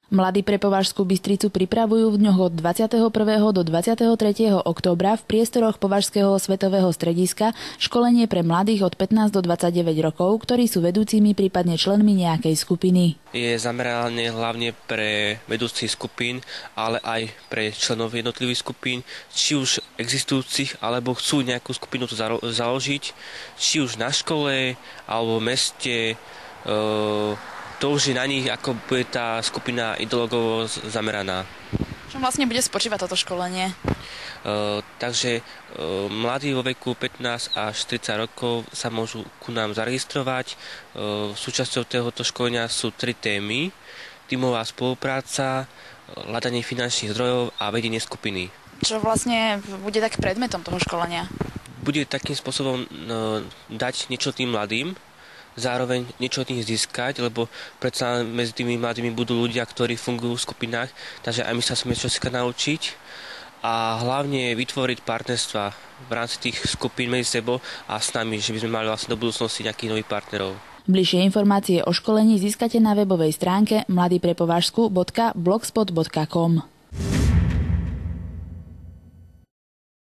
Mladí pre Považskú Bystricu pripravujú v dňoch od 21. do 23. októbra v priestoroch Považského svetového strediska školenie pre mladých od 15 do 29 rokov, ktorí sú vedúcimi, prípadne členmi nejakej skupiny. Je zamerané hlavne pre vedúcich skupín, ale aj pre členov jednotlivých skupín, či už existujúcich, alebo chcú nejakú skupinu tu založiť, či už na škole, alebo v meste. To už je na nich, ako bude tá skupina ideologovo zameraná. Čo vlastne bude spočívať toto školenie? Takže mladí vo veku 15 až 30 rokov sa môžu ku nám zaregistrovať. Súčasťou tohoto školenia sú 3 témy. Tímová spolupráca, hľadanie finančných zdrojov a vedenie skupiny. Čo vlastne bude tak predmetom toho školenia? Bude takým spôsobom dať niečo tým mladým, zároveň niečo od nich získať, lebo predsa medzi tými mladými budú ľudia, ktorí fungujú v skupinách, takže aj my sa chceme čosi naučiť a hlavne vytvoriť partnerstva v rámci tých skupín medzi sebou a s nami, že by sme mali vlastne do budúcnosti nejakých nových partnerov. Bližšie informácie o školení získate na webovej stránke mladyprepovažsku.blogspot.com.